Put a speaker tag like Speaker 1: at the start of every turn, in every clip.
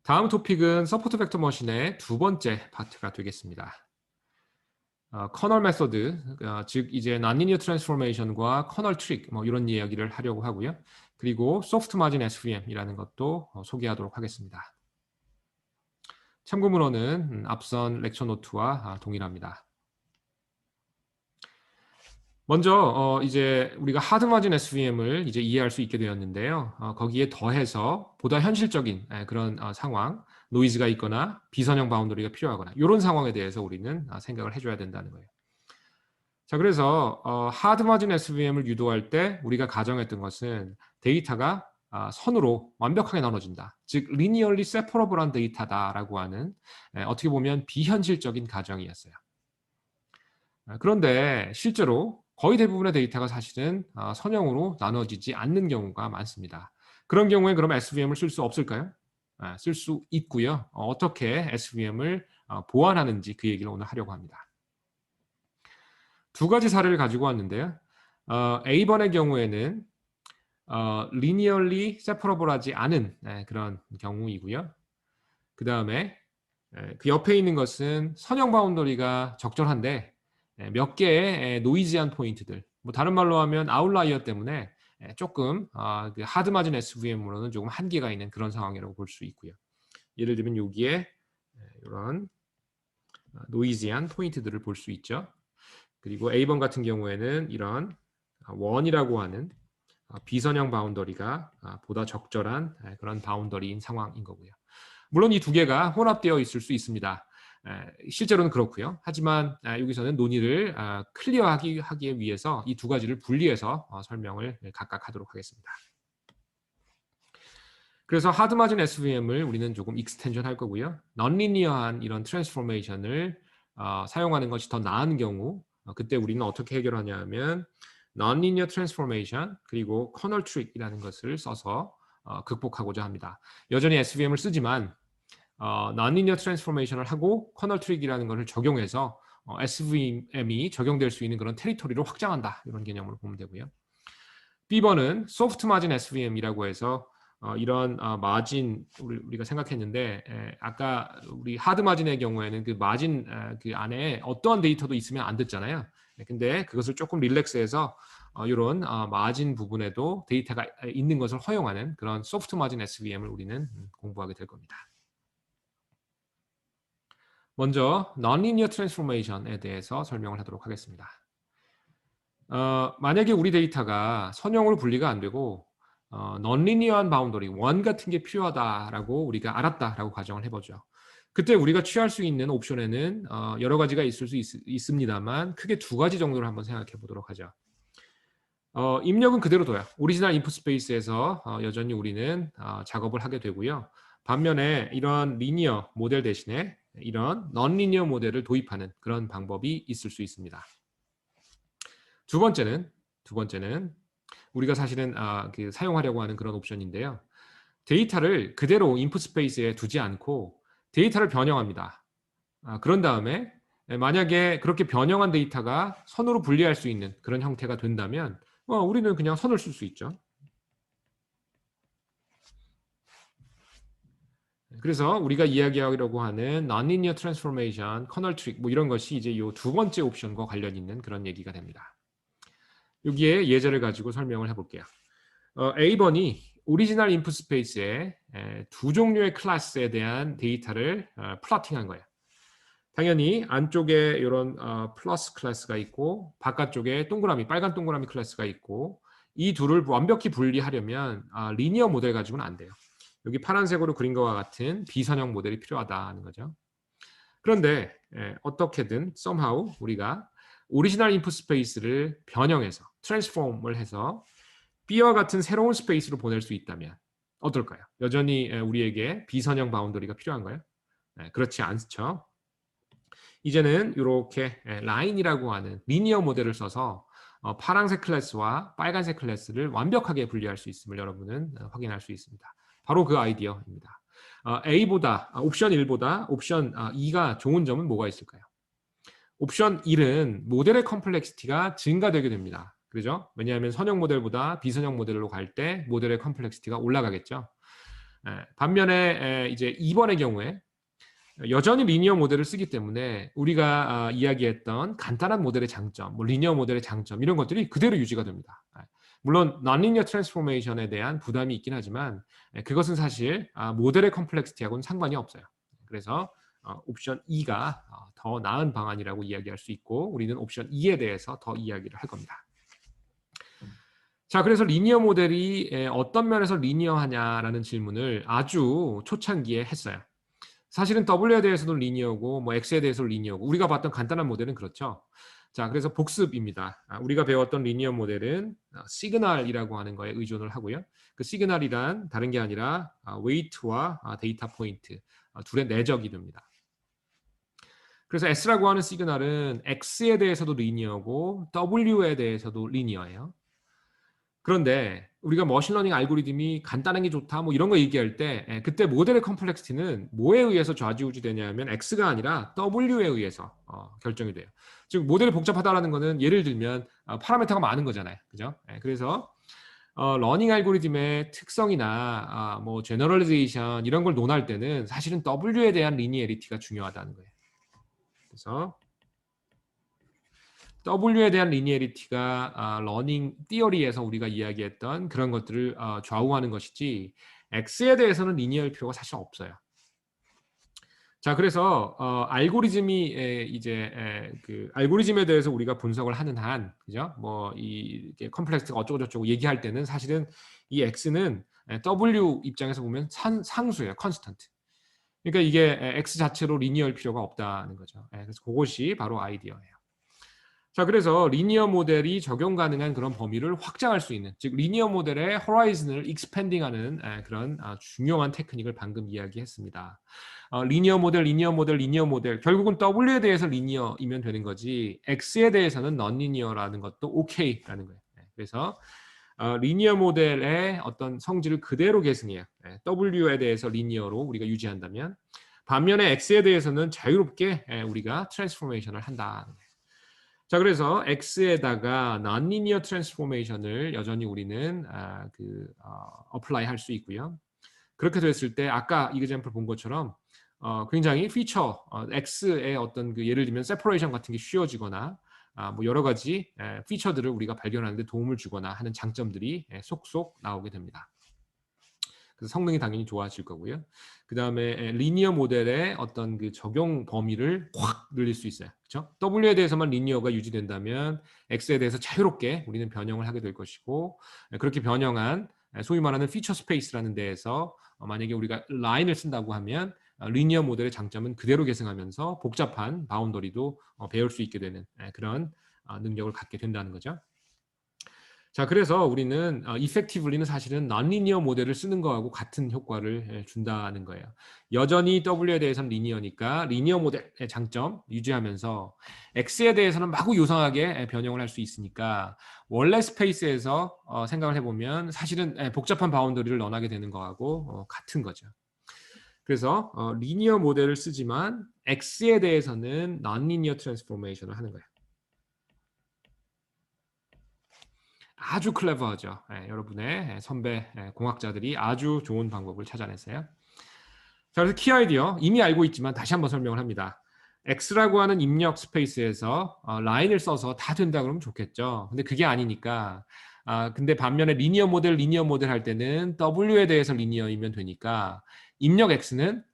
Speaker 1: 다음 토픽은 서포트 벡터 머신의 두 번째 파트가 되겠습니다. 커널 메서드, 즉 이제 non-linear transformation과 커널 트릭 뭐 이런 이야기를 하려고 하고요. 그리고 소프트 마진 SVM이라는 것도 소개하도록 하겠습니다. 참고 문헌은 앞선 렉처 노트와 동일합니다. 먼저 이제 우리가 하드 마진 SVM을 이제 이해할 수 있게 되었는데요. 거기에 더해서 보다 현실적인 그런 상황, 노이즈가 있거나 비선형 바운더리가 필요하거나 이런 상황에 대해서 우리는 생각을 해줘야 된다는 거예요. 자, 그래서 하드 마진 SVM을 유도할 때 우리가 가정했던 것은 데이터가 선으로 완벽하게 나눠진다. 즉 linearly separable한 데이터다라고 하는 어떻게 보면 비현실적인 가정이었어요. 그런데 실제로 거의 대부분의 데이터가 사실은 선형으로 나눠지지 않는 경우가 많습니다. 그런 경우에 그럼 SVM을 쓸 수 없을까요? 쓸 수 있고요. 어떻게 SVM을 보완하는지 그 얘기를 오늘 하려고 합니다. 두 가지 사례를 가지고 왔는데요. A번의 경우에는 linearly separable하지 않은 그런 경우이고요. 그 다음에 그 옆에 있는 것은 선형 바운더리가 적절한데 몇 개의 노이즈한 포인트들, 뭐 다른 말로 하면 아웃라이어 때문에 조금 그 하드 마진 SVM으로는 조금 한계가 있는 그런 상황이라고 볼 수 있고요. 예를 들면 여기에 이런 노이즈한 포인트들을 볼 수 있죠. 그리고 A번 같은 경우에는 이런 원이라고 하는 비선형 바운더리가 보다 적절한 그런 바운더리인 상황인 거고요. 물론 이 두 개가 혼합되어 있을 수 있습니다. 실제로는 그렇고요. 하지만 여기서는 논의를 클리어하기 위해서 이 두 가지를 분리해서 설명을 각각 하도록 하겠습니다. 그래서 하드 마진 SVM을 우리는 조금 익스텐션 할 거고요. non-linear한 이런 트랜스포메이션을 사용하는 것이 더 나은 경우 그때 우리는 어떻게 해결하냐 하면 non-linear transformation 그리고 커널 트릭이라는 것을 써서 극복하고자 합니다. 여전히 SVM을 쓰지만 non-linear transformation을 하고 커널 트릭이라는 것을 적용해서 SVM이 적용될 수 있는 그런 테리토리를 확장한다. 이런 개념으로 보면 되고요. B번은 소프트 마진 SVM이라고 해서 이런 마진 우리가 생각했는데 아까 우리 하드 마진의 경우에는 그 마진 그 안에 어떠한 데이터도 있으면 안 됐잖아요. 근데 그것을 조금 릴렉스해서 이런 마진 부분에도 데이터가 있는 것을 허용하는 그런 소프트 마진 SVM을 우리는 공부하게 될 겁니다. 먼저 non-linear transformation에 대해서 설명을 하도록 하겠습니다. 만약에 우리 데이터가 선형으로 분리가 안 되고 non-linear한 바운더리, 원 같은 게 필요하다라고 우리가 알았다라고 가정을 해보죠. 그때 우리가 취할 수 있는 옵션에는 여러 가지가 있을 수 있습니다만 크게 두 가지 정도를 한번 생각해 보도록 하죠. 입력은 그대로 둬요. 오리지널 인풋 스페이스에서 여전히 우리는 작업을 하게 되고요. 반면에 이런 리니어 모델 대신에 이런 non-linear 모델을 도입하는 그런 방법이 있을 수 있습니다. 두 번째는 우리가 사실은 그 사용하려고 하는 그런 옵션인데요. 데이터를 그대로 인풋 스페이스에 두지 않고 데이터를 변형합니다. 그런 다음에 만약에 그렇게 변형한 데이터가 선으로 분리할 수 있는 그런 형태가 된다면 우리는 그냥 선을 쓸 수 있죠. 그래서 우리가 이야기하려고 하는 non-linear transformation, 커널 트릭 뭐 이런 것이 이제 이 두 번째 옵션과 관련 있는 그런 얘기가 됩니다. 여기에 예제를 가지고 설명을 해볼게요. A번이 오리지널 인풋 스페이스에 두 종류의 클래스에 대한 데이터를 플러팅한 거예요. 당연히 안쪽에 이런 플러스 클래스가 있고 바깥쪽에 동그라미, 빨간 동그라미 클래스가 있고 이 둘을 완벽히 분리하려면 리니어 모델 가지고는 안 돼요. 여기 파란색으로 그린 것과 같은 비선형 모델이 필요하다는 거죠. 그런데 어떻게든 somehow 우리가 오리지널 인풋 스페이스를 변형해서 트랜스폼을 해서 B와 같은 새로운 스페이스로 보낼 수 있다면 어떨까요? 여전히 우리에게 비선형 바운더리가 필요한가요? 그렇지 않죠. 이제는 이렇게 라인이라고 하는 리니어 모델을 써서 파란색 클래스와 빨간색 클래스를 완벽하게 분리할 수 있음을 여러분은 확인할 수 있습니다. 바로 그 아이디어입니다. 옵션 1보다 옵션 2가 좋은 점은 뭐가 있을까요? 옵션 1은 모델의 컴플렉시티가 증가되게 됩니다. 그죠? 왜냐하면 선형 모델보다 비선형 모델로 갈 때 모델의 컴플렉시티가 올라가겠죠. 반면에 이제 2번의 경우에 여전히 리니어 모델을 쓰기 때문에 우리가 이야기했던 간단한 모델의 장점, 뭐 리니어 모델의 장점 이런 것들이 그대로 유지가 됩니다. 물론 non-linear transformation에 대한 부담이 있긴 하지만 그것은 사실 모델의 컴플렉시티하고는 상관이 없어요. 그래서 옵션 2가 더 나은 방안이라고 이야기할 수 있고 우리는 옵션 2에 대해서 더 이야기를 할 겁니다. 자, 그래서 리니어 모델이 어떤 면에서 리니어하냐라는 질문을 아주 초창기에 했어요. 사실은 W에 대해서도 리니어고 뭐 X에 대해서도 리니어고 우리가 봤던 간단한 모델은 그렇죠. 자, 그래서 복습입니다. 우리가 배웠던 리니어 모델은 시그널이라고 하는 거에 의존을 하고요. 그 시그널이란 다른 게 아니라 웨이트와 데이터 포인트 둘의 내적이 됩니다. 그래서 S라고 하는 시그널은 X에 대해서도 리니어고 W에 대해서도 리니어예요. 그런데 우리가 머신러닝 알고리즘이 간단한 게 좋다 뭐 이런 거 얘기할 때 그때 모델의 컴플렉시티는 뭐에 의해서 좌지우지 되냐면 X가 아니라 W에 의해서 결정이 돼요. 즉 모델이 복잡하다라는 거는 예를 들면 파라미터가 많은 거잖아요. 그죠? 그래서 러닝 알고리즘의 특성이나 뭐 제너럴리제이션 이런 걸 논할 때는 사실은 W에 대한 리니어리티가 중요하다는 거예요. 그래서 W에 대한 리니어리티가 러닝 티어리에서 우리가 이야기했던 그런 것들을 좌우하는 것이지 X에 대해서는 리니어일 필요가 사실 없어요. 자, 그래서 알고리즘이 이제 그 알고리즘에 대해서 우리가 분석을 하는 한, 그죠? 뭐 이 컴플렉스가 어쩌고 저쩌고 얘기할 때는 사실은 이 X는 W 입장에서 보면 상수예요, 컨스턴트. 그러니까 이게 X 자체로 리니어일 필요가 없다는 거죠. 그래서 그것이 바로 아이디어예요. 자, 그래서 리니어 모델이 적용 가능한 그런 범위를 확장할 수 있는, 즉 리니어 모델의 호라이즌을 익스펜딩하는 그런 중요한 테크닉을 방금 이야기했습니다. 리니어 모델 결국은 W에 대해서 리니어이면 되는 거지 X에 대해서는 non-linear라는 것도 오케이라는 거예요. 그래서 리니어 모델의 어떤 성질을 그대로 계승해요. W에 대해서 리니어로 우리가 유지한다면 반면에 X에 대해서는 자유롭게 우리가 트랜스포메이션을 한다. 자, 그래서 X에다가 non-linear transformation을 여전히 우리는 apply 할 수 있고요. 그렇게 됐을 때 아까 이그젬플 본 것처럼 굉장히 피처 X의 어떤 그 예를 들면 세퍼레이션 같은 게 쉬워지거나 뭐 여러 가지 피처들을 우리가 발견하는 데 도움을 주거나 하는 장점들이 속속 나오게 됩니다. 그래서 성능이 당연히 좋아질 거고요. 그 다음에 리니어 모델의 어떤 그 적용 범위를 확 늘릴 수 있어요. 그렇죠? W에 대해서만 리니어가 유지된다면 X에 대해서 자유롭게 우리는 변형을 하게 될 것이고 그렇게 변형한 소위 말하는 피처 스페이스라는 데에서 만약에 우리가 라인을 쓴다고 하면 리니어 모델의 장점은 그대로 계승하면서 복잡한 바운더리도 배울 수 있게 되는 그런 능력을 갖게 된다는 거죠. 자, 그래서 우리는 effectively는 사실은 non-linear 모델을 쓰는 거하고 같은 효과를 준다는 거예요. 여전히 W에 대해서는 리니어니까 리니어 모델의 장점 유지하면서 X에 대해서는 마구 요상하게 변형을 할 수 있으니까 원래 스페이스에서 생각을 해보면 사실은 복잡한 바운더리를 넣어나게 되는 거하고 같은 거죠. 그래서 리니어 모델을 쓰지만 X에 대해서는 non-linear transformation을 하는 거예요. 아주 클레버하죠. 여러분의 선배 공학자들이 아주 좋은 방법을 찾아냈어요. 자, 그래서 키 아이디어 이미 알고 있지만 다시 한번 설명을 합니다. X라고 하는 입력 스페이스에서 라인을 써서 다 된다 그러면 좋겠죠. 근데 그게 아니니까 근데 반면에 리니어 모델 할 때는 W에 대해서 리니어이면 되니까 입력 X는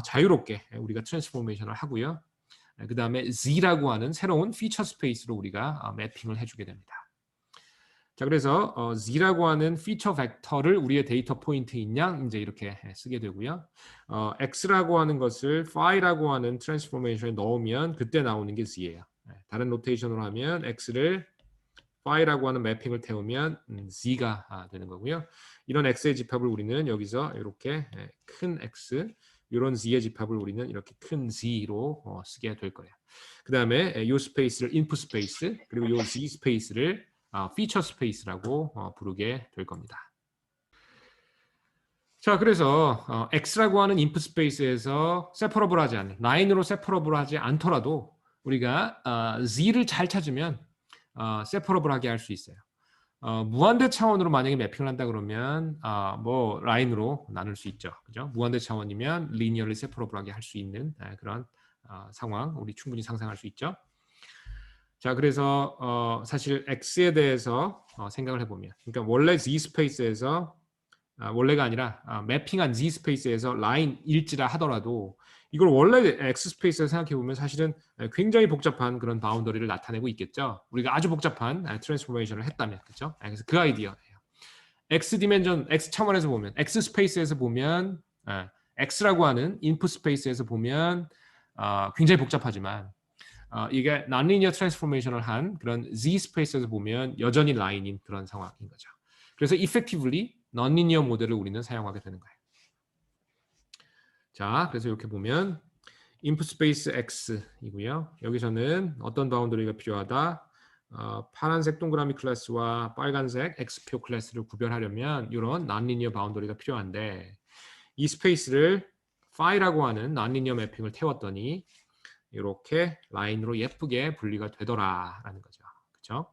Speaker 1: 자유롭게 우리가 트랜스포메이션을 하고요. 그 다음에 Z라고 하는 새로운 피처 스페이스로 우리가 매핑을 해주게 됩니다. 자, 그래서 Z라고 하는 피처 벡터를 우리의 데이터 포인트인 양 이제 이렇게 쓰게 되고요. X라고 하는 것을 phi라고 하는 트랜스포메이션에 넣으면 그때 나오는 게 Z예요. 다른 노테이션으로 하면 X를 phi라고 하는 매핑을 태우면 Z가 되는 거고요. 이런 X의 집합을 우리는 여기서 이렇게 큰 X, 이런 Z의 집합을 우리는 이렇게 큰 Z로 쓰게 될 거예요. 그 다음에 이 스페이스를 인풋 스페이스, 그리고 이 Z 스페이스를 피처 스페이스라고 부르게 될 겁니다. 자, 그래서 X라고 하는 인풋 스페이스에서 세퍼러블하지 않은 라인으로 세퍼러블하지 않더라도 우리가 Z를 잘 찾으면 세퍼러블하게 할 수 있어요. 무한대 차원으로 만약에 매핑을 한다 그러면 뭐 라인으로 나눌 수 있죠. 그죠? 무한대 차원이면 linearly separable하게 할 수 있는 그런 상황 우리 충분히 상상할 수 있죠. 자, 그래서 사실 X에 대해서 생각을 해보면, 그러니까 원래 Z 스페이스에서 원래가 아니라 매핑한 Z 스페이스에서 라인 일지라 하더라도 이걸 원래 X 스페이스에서 생각해 보면 사실은 굉장히 복잡한 그런 바운더리를 나타내고 있겠죠. 우리가 아주 복잡한 트랜스포메이션을 했다면, 그렇죠? 그래서 그 아이디어예요. X 디멘전, X 차원에서 보면, X 스페이스에서 보면, X라고 하는 인풋 스페이스에서 보면 굉장히 복잡하지만 이게 non-linear transformation을 한 그런 Z 스페이스에서 보면 여전히 라인인 그런 상황인 거죠. 그래서 effectively non-linear 모델을 우리는 사용하게 되는 거예요. 자, 그래서 이렇게 보면 input space X이고요. 여기서는 어떤 바운더리가 필요하다? 파란색 동그라미 클래스와 빨간색 X표 클래스를 구별하려면 이런 non-linear 바운더리가 필요한데 이 스페이스를 phi라고 하는 non-linear 매핑을 태웠더니 이렇게 라인으로 예쁘게 분리가 되더라라는 거죠. 그렇죠?